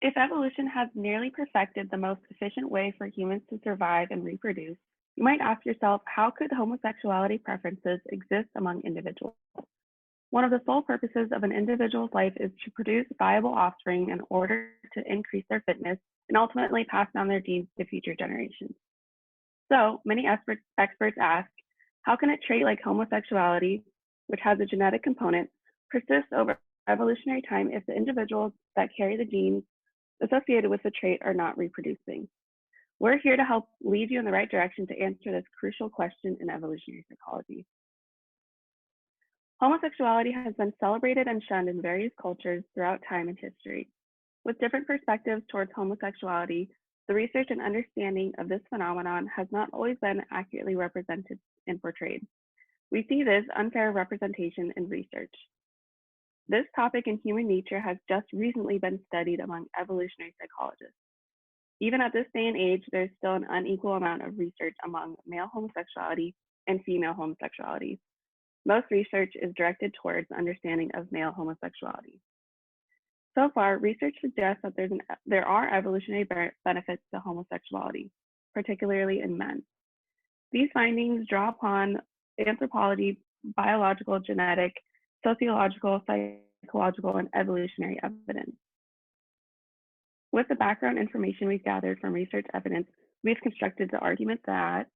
If evolution has nearly perfected the most efficient way for humans to survive and reproduce, you might ask yourself, how could homosexuality preferences exist among individuals? One of the sole purposes of an individual's life is to produce viable offspring in order to increase their fitness and ultimately pass down their genes to future generations. So many experts ask, how can a trait like homosexuality, which has a genetic component, persist over evolutionary time if the individuals that carry the genes associated with the trait are not reproducing? We're here to help lead you in the right direction to answer this crucial question in evolutionary psychology. Homosexuality has been celebrated and shunned in various cultures throughout time and history. With different perspectives towards homosexuality, the research and understanding of this phenomenon has not always been accurately represented and portrayed. We see this unfair representation in research. This topic in human nature has just recently been studied among evolutionary psychologists. Even at this day and age, there's still an unequal amount of research among male homosexuality and female homosexuality. Most research is directed towards the understanding of male homosexuality. So far, research suggests that there are evolutionary benefits to homosexuality, particularly in men. These findings draw upon anthropology, biological, genetic, sociological, psychological, and evolutionary evidence. With the background information we've gathered from research evidence, we've constructed the argument that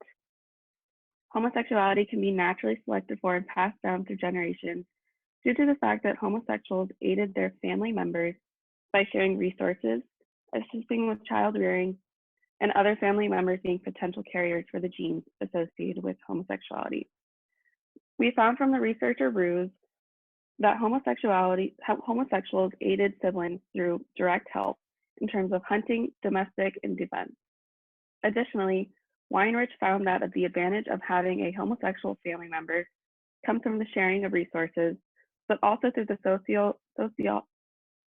homosexuality can be naturally selected for and passed down through generations due to the fact that homosexuals aided their family members by sharing resources, assisting with child rearing, and other family members being potential carriers for the genes associated with homosexuality. We found from the researcher Ruse that homosexuals aided siblings through direct help in terms of hunting, domestic, and defense. Additionally, Weinrich found that the advantage of having a homosexual family member comes from the sharing of resources, but also through the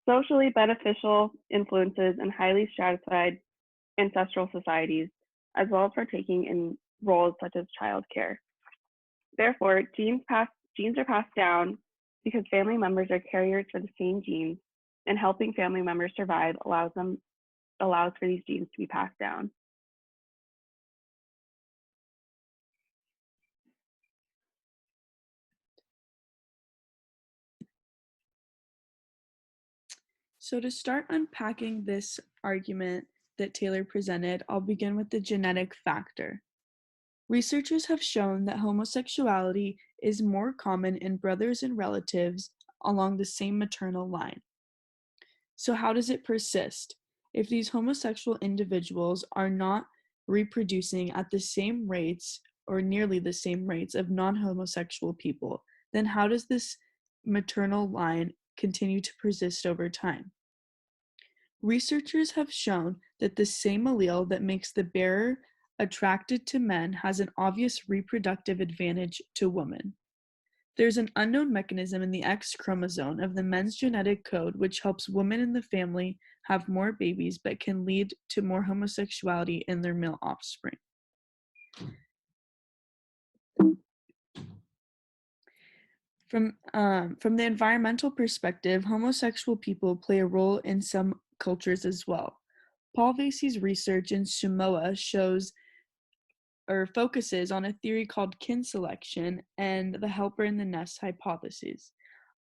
socially beneficial influences in highly stratified ancestral societies, as well as partaking in roles such as childcare. Therefore, genes are passed down because family members are carriers for the same genes, and helping family members survive allows for these genes to be passed down. So to start unpacking this argument that Taylor presented, I'll begin with the genetic factor. Researchers have shown that homosexuality is more common in brothers and relatives along the same maternal line. So how does it persist? If these homosexual individuals are not reproducing at the same rates or nearly the same rates of non-homosexual people, then how does this maternal line continue to persist over time? Researchers have shown that the same allele that makes the bearer attracted to men has an obvious reproductive advantage to women. There's an unknown mechanism in the X chromosome of the men's genetic code which helps women in the family have more babies but can lead to more homosexuality in their male offspring. From the environmental perspective, homosexual people play a role in some cultures as well. Paul Vasey's research in Samoa focuses on a theory called kin selection and the helper in the nest hypothesis.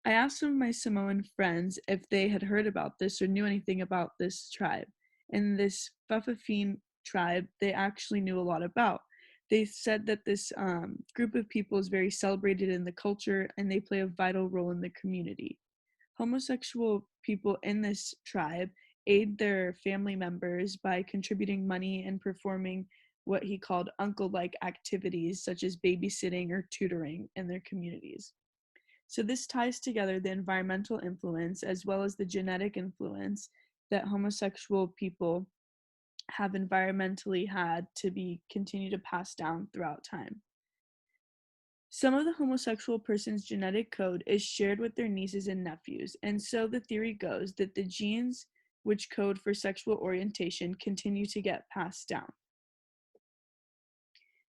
I asked some of my Samoan friends if they had heard about this or knew anything about this tribe. And this Fa'afafine tribe, they actually knew a lot about. They said that this group of people is very celebrated in the culture and they play a vital role in the community. Homosexual people in this tribe aid their family members by contributing money and performing what he called uncle-like activities such as babysitting or tutoring in their communities. So this ties together the environmental influence as well as the genetic influence that homosexual people have environmentally had to continue to pass down throughout time. Some of the homosexual person's genetic code is shared with their nieces and nephews, and so the theory goes that the genes which code for sexual orientation continue to get passed down.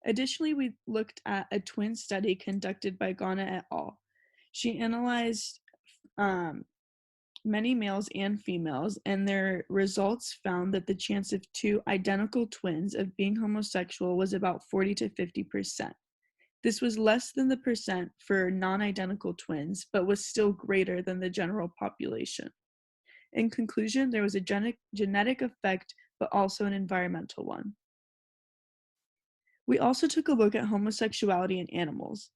Additionally, we looked at a twin study conducted by Ghana et al. She analyzed many males and females, and their results found that the chance of two identical twins of being homosexual was about 40 to 50%. This was less than the percent for non-identical twins, but was still greater than the general population. In conclusion, there was a genetic effect, but also an environmental one. We also took a look at homosexuality in animals.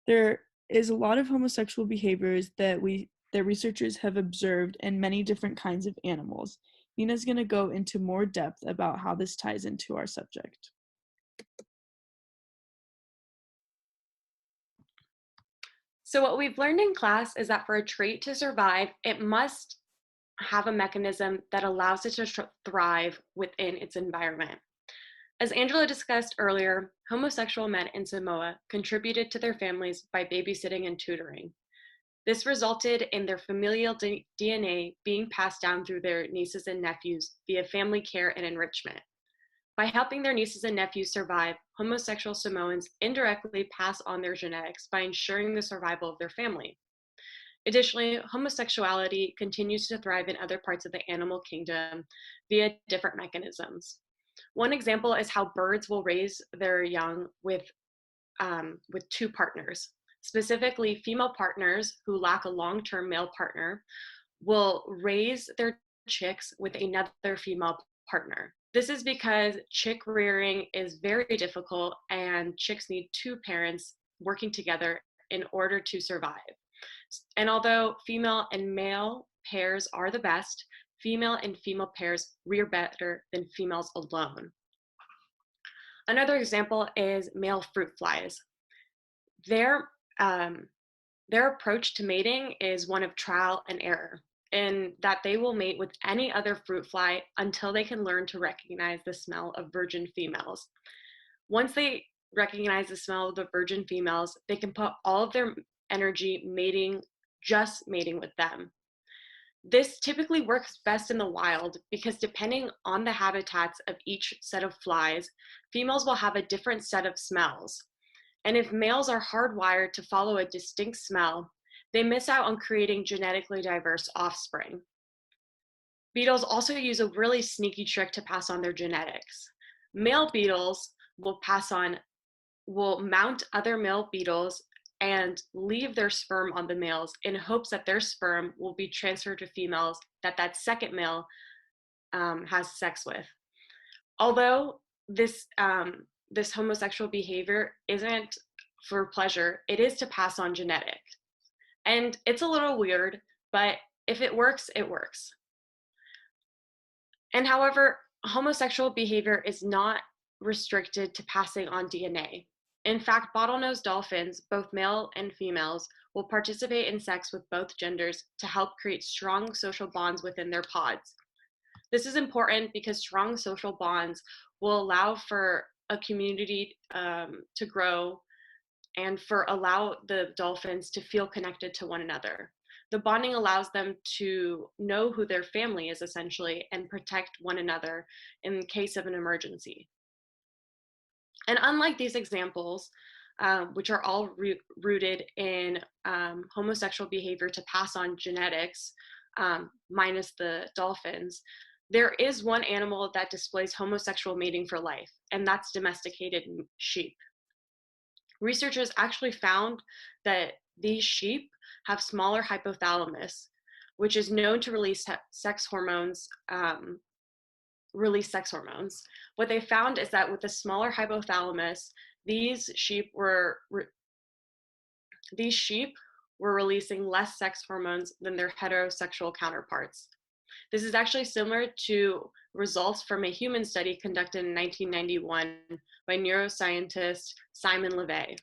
There is a lot of homosexual behaviors that researchers have observed in many different kinds of animals. Nina's going to go into more depth about how this ties into our subject. So what we've learned in class is that for a trait to survive, it must have a mechanism that allows it to thrive within its environment. As Angela discussed earlier, homosexual men in Samoa contributed to their families by babysitting and tutoring. This resulted in their familial DNA being passed down through their nieces and nephews via family care and enrichment. By helping their nieces and nephews survive, homosexual Samoans indirectly pass on their genetics by ensuring the survival of their family. Additionally, homosexuality continues to thrive in other parts of the animal kingdom via different mechanisms. One example is how birds will raise their young with two partners. Specifically, female partners who lack a long-term male partner will raise their chicks with another female partner. This is because chick rearing is very difficult and chicks need two parents working together in order to survive. And although female and male pairs are the best, female and female pairs rear better than females alone. Another example is male fruit flies. Their approach to mating is one of trial and error, in that they will mate with any other fruit fly until they can learn to recognize the smell of virgin females. Once they recognize the smell of the virgin females, they can put all of their energy just mating with them. This typically works best in the wild because depending on the habitats of each set of flies, females will have a different set of smells. And if males are hardwired to follow a distinct smell, they miss out on creating genetically diverse offspring. Beetles also use a really sneaky trick to pass on their genetics. Male beetles will mount other male beetles and leave their sperm on the males in hopes that their sperm will be transferred to females that second male has sex with. Although this homosexual behavior isn't for pleasure, it is to pass on genetics. And it's a little weird, but if it works, it works. And however, homosexual behavior is not restricted to passing on DNA. In fact, bottlenose dolphins, both male and females, will participate in sex with both genders to help create strong social bonds within their pods. This is important because strong social bonds will allow for a community to grow and allow the dolphins to feel connected to one another. The bonding allows them to know who their family is essentially and protect one another in case of an emergency. And unlike these examples, which are all rooted in homosexual behavior to pass on genetics, minus the dolphins, there is one animal that displays homosexual mating for life, and that's domesticated sheep. Researchers actually found that these sheep have smaller hypothalamus, which is known to release sex hormones. What they found is that with a smaller hypothalamus, these sheep were releasing less sex hormones than their heterosexual counterparts. This is actually similar to results from a human study conducted in 1991 by neuroscientist Simon LeVay.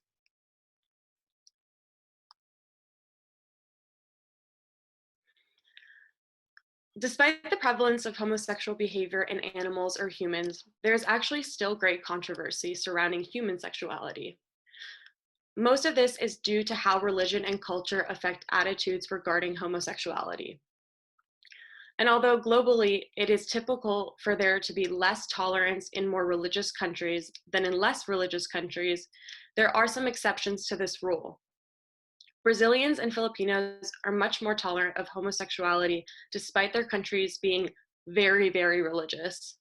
Despite the prevalence of homosexual behavior in animals or humans, there is actually still great controversy surrounding human sexuality. Most of this is due to how religion and culture affect attitudes regarding homosexuality. And although globally it is typical for there to be less tolerance in more religious countries than in less religious countries, there are some exceptions to this rule. Brazilians and Filipinos are much more tolerant of homosexuality despite their countries being very, very religious.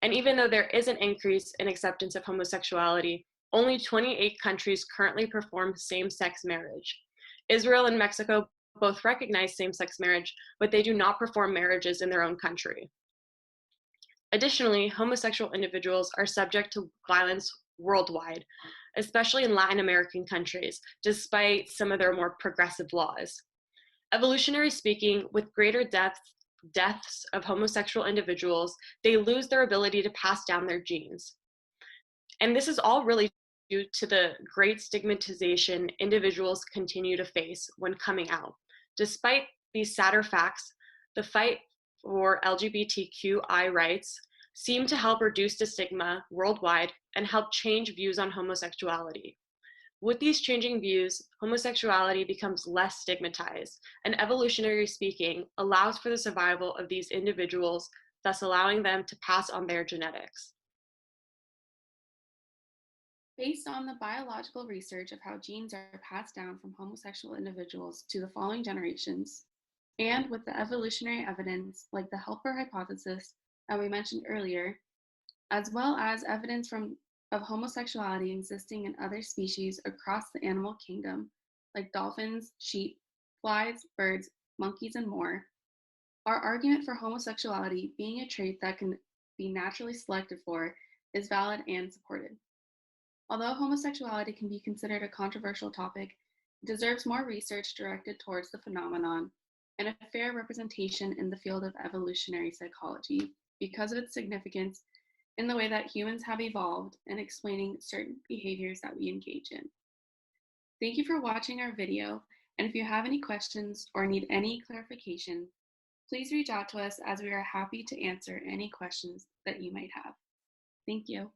And even though there is an increase in acceptance of homosexuality, only 28 countries currently perform same-sex marriage. Israel and Mexico both recognize same-sex marriage, but they do not perform marriages in their own country. Additionally, homosexual individuals are subject to violence worldwide, especially in Latin American countries, despite some of their more progressive laws. Evolutionary speaking, with greater deaths of homosexual individuals, they lose their ability to pass down their genes. And this is all really due to the great stigmatization individuals continue to face when coming out. Despite these sadder facts, the fight for LGBTQI rights seem to help reduce the stigma worldwide and help change views on homosexuality. With these changing views, homosexuality becomes less stigmatized, and evolutionary speaking allows for the survival of these individuals, thus allowing them to pass on their genetics. Based on the biological research of how genes are passed down from homosexual individuals to the following generations, and with the evolutionary evidence like the helper hypothesis that we mentioned earlier, as well as evidence of homosexuality existing in other species across the animal kingdom, like dolphins, sheep, flies, birds, monkeys, and more, our argument for homosexuality being a trait that can be naturally selected for is valid and supported. Although homosexuality can be considered a controversial topic, it deserves more research directed towards the phenomenon and a fair representation in the field of evolutionary psychology because of its significance in the way that humans have evolved and explaining certain behaviors that we engage in. Thank you for watching our video, and if you have any questions or need any clarification, please reach out to us as we are happy to answer any questions that you might have. Thank you.